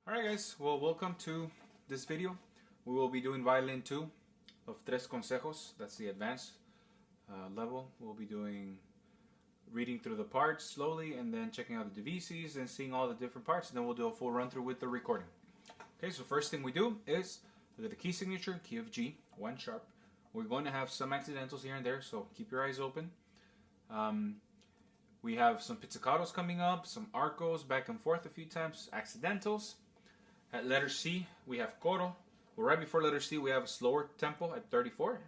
Alright guys, well welcome to this video. We will be doing Violin 2 of Tres Consejos. That's the advanced level. We'll be doing reading through the parts slowly and then checking out the DVCs and seeing all the different parts, and then we'll do a full run through with the recording. Okay, so first thing we do is look at the key signature, key of G, 1 sharp. We're going to have some accidentals here and there, so keep your eyes open. We have some pizzicatos coming up, some arcos back and forth a few times, accidentals. At letter C, we have coro. Well, right before letter C, we have a slower tempo at 34.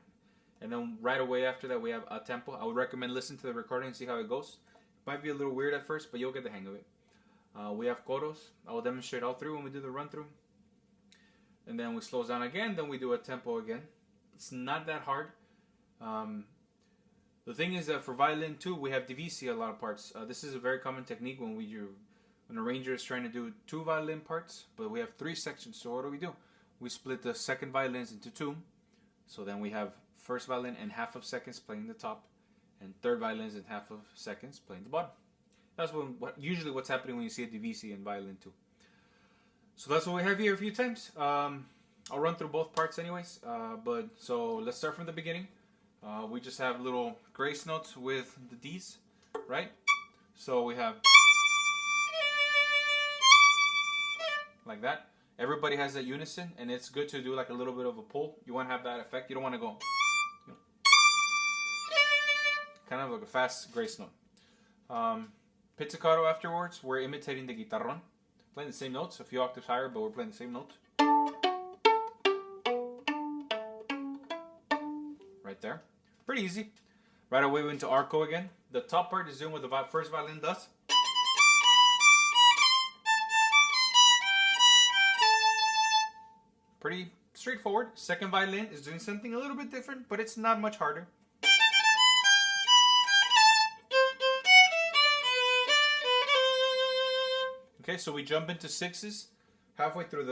And then right away after that, we have a tempo. I would recommend listening to the recording and see how it goes. It might be a little weird at first, but you'll get the hang of it. We have coros. I will demonstrate all three when we do the run through. And then we slow down again, then we do a tempo again. It's not that hard. The thing is that for Violin 2, we have DVC a lot of parts. This is a very common technique when an arranger is trying to do 2 violin parts, but we have 3 sections. So what do? We split the second violins into 2. So then we have first violin and half of seconds playing the top, and third violins and half of seconds playing the bottom. That's usually what's happening when you see a DVC in Violin 2. So that's what we have here a few times. I'll run through both parts anyways. So let's start from the beginning. We just have little grace notes with the D's, right? So we have like that. Everybody has that unison, and it's good to do like a little bit of a pull. You want to have that effect. You don't want to go, kind of like a fast grace note. Pizzicato afterwards, we're imitating the guitarrón. Playing the same notes, a few octaves higher, but we're playing the same notes. Right there. Pretty easy. Right away we went to arco again. The top part is doing what the first violin does. Pretty straightforward. Second violin is doing something a little bit different, but it's not much harder. Okay, so we jump into sixes. Halfway through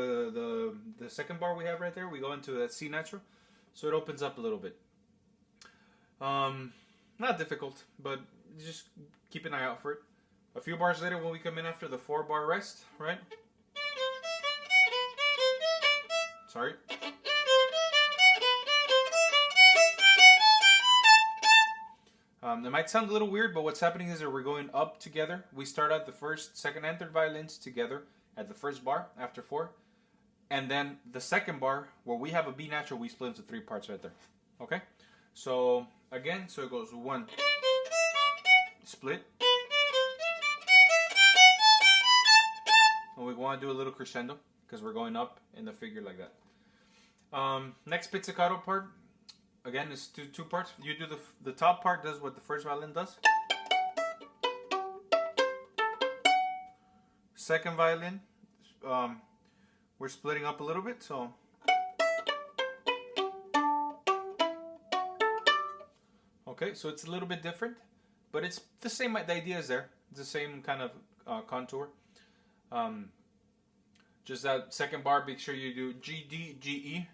the second bar we have right there, we go into that C natural. So it opens up a little bit. Not difficult, but just keep an eye out for it. A few bars later when we come in after the 4-bar rest, right? Sorry. It might sound a little weird, but what's happening is that we're going up together. We start out the first, second, and third violins together at the first bar after 4. And then the second bar, where we have a B natural, we split into 3 parts right there. Okay? So, again, so it goes 1, split. And we want to do a little crescendo, because we're going up in the figure like that. Next pizzicato part, again, it's two parts. You do the top part does what the first violin does. Second violin, we're splitting up a little bit, so. Okay, so it's a little bit different, but it's the same. The idea is there. It's the same kind of contour. Just that second bar, make sure you do G, D, G, E.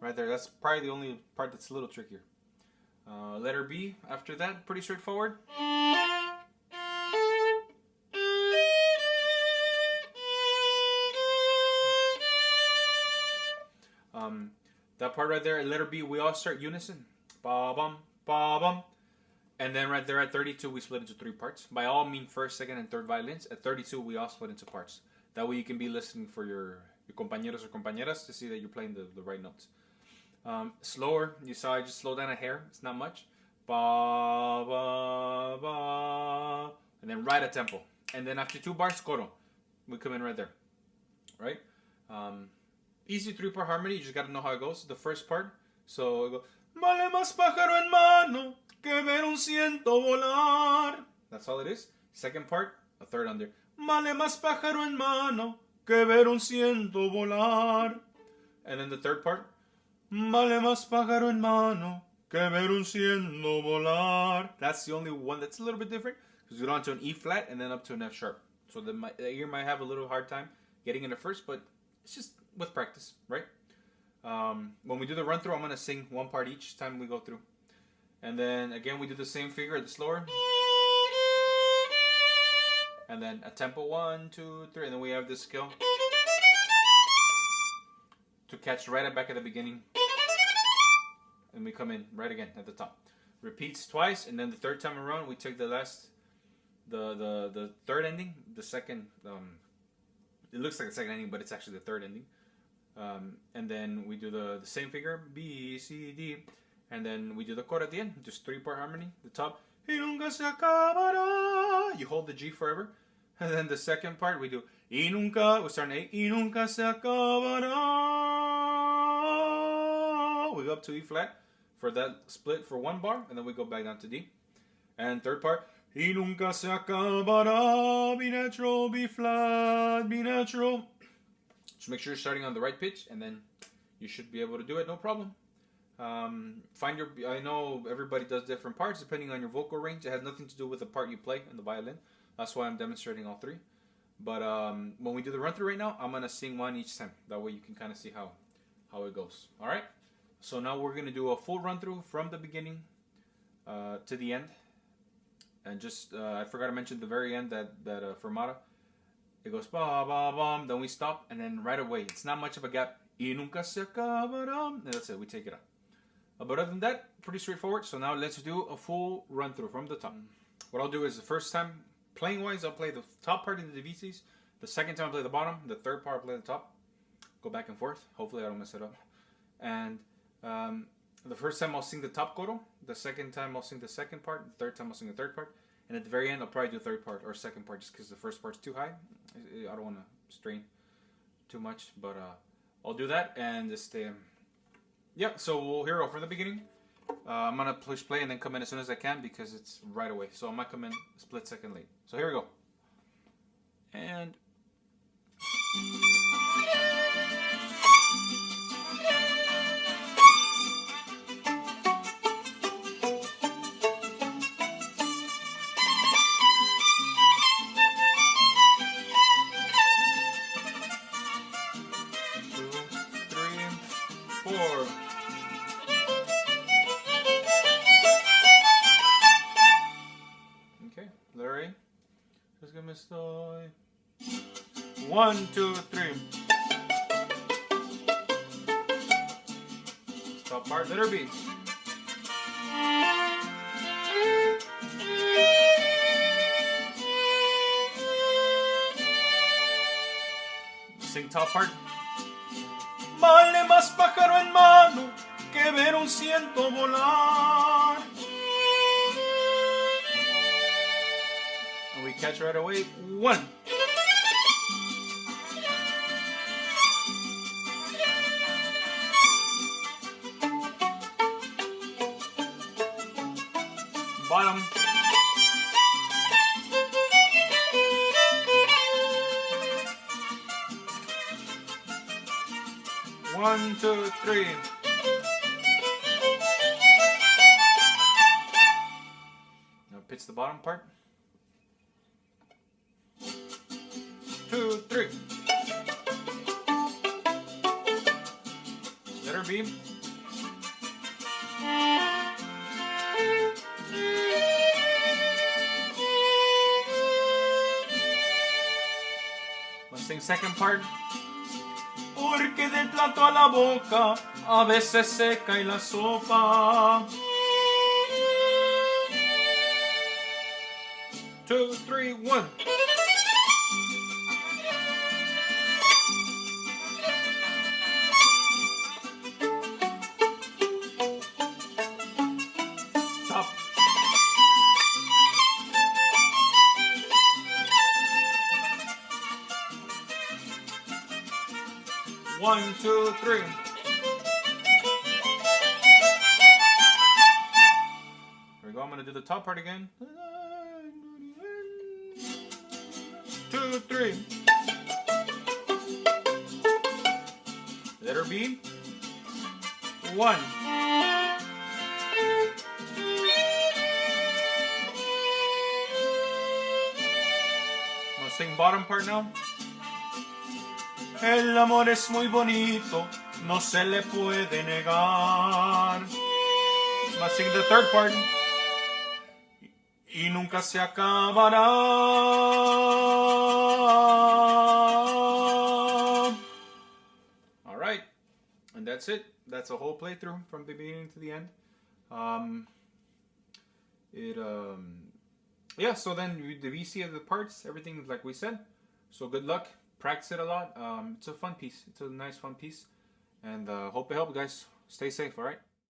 Right there. That's probably the only part that's a little trickier. Letter B after that, pretty straightforward. That part right there, letter B, we all start unison. Ba-bum, ba-bum. And then right there at 32, we split into 3 parts. By all mean first, second, and third violins. At 32, we all split into parts. That way you can be listening for your compañeros or compañeras to see that you're playing the right notes. Slower, you saw I just slowed down a hair. It's not much. Ba, ba, ba. And then right at tempo. And then after 2 bars, coro. We come in right there. Right? Easy 3-part harmony. You just got to know how it goes. The first part. So it goes. Vale más pájaro en mano que ver un ciento volar. That's all it is. Second part, a third under. Vale más pájaro en mano que ver un ciento volar. And then the third part. Vale más pájaro en mano que ver un ciento volar. That's the only one that's a little bit different, because we go down to an E flat and then up to an F sharp. So the ear might have a little hard time getting in it first, but it's just with practice, right? When we do the run through, I'm going to sing 1 part each time we go through. And then again, we do the same figure, the slower. And then a tempo 1, 2, 3. And then we have this skill to catch right back at the beginning. And we come in right again at the top. Repeats twice, and then the third time around we take the third ending, the second. It looks like the second ending, but it's actually the third ending. And then we do the same figure, B, C, D, and then we do the chord at the end, just 3-part harmony. The top, y nunca se acabará. You hold the G forever, and then the second part we do y nunca. We start on A, y nunca se acabará. We go up to E flat for that split for 1 bar, and then we go back down to D. And third part, y nunca se acabará. B natural, B flat, B natural. Just make sure you're starting on the right pitch, and then you should be able to do it, no problem. I know everybody does different parts depending on your vocal range. It has nothing to do with the part you play in the violin. That's why I'm demonstrating all 3. But when we do the run through right now, I'm gonna sing 1 each time. That way you can kind of see how it goes. All right. So now we're gonna do a full run through from the beginning to the end. And just I forgot to mention the very end that fermata. It goes ba ba bum, then we stop, and then right away, it's not much of a gap. Y nunca se acabará. And that's it, we take it up. But other than that, pretty straightforward. So now let's do a full run through from the top. What I'll do is the first time, playing wise, I'll play the top part of the DVCs. The second time I'll play the bottom. The third part I'll play the top. Go back and forth. Hopefully I don't mess it up. And the first time I'll sing the top coro. The second time I'll sing the second part. The third time I'll sing the third part. And at the very end, I'll probably do the third part or second part just because the first part's too high. I don't want to strain too much, but I'll do that. And just, yeah, so we'll hear it from the beginning. I'm going to push play and then come in as soon as I can because it's right away. So I might come in a split second late. So here we go. And... Estoy. 1, 2, 3. Top part, letter B. Sing top part. Vale más pájaro en mano que ver un ciento volar. We catch right away. 1. Bottom. 1, 2, 3. Now pitch the bottom part. 2, 3. Letter B. Let's sing second part. Porque del plato a la boca a veces se cae la sopa. 2, 3, 1. Top. 1, 2, 3. Here we go. I'm going to do the top part again. 2, 3. Letter B. 1. I'm going to sing bottom part now. El amor es muy bonito, no se le puede negar. I'm going to sing the third part. y nunca se acabará. All right, and that's it. That's a whole playthrough from the beginning to the end. Yeah, so then the VC of the parts, everything like we said. So good luck, practice it a lot. It's a fun piece. It's a nice fun piece, and hope it helps, guys. Stay safe, all right?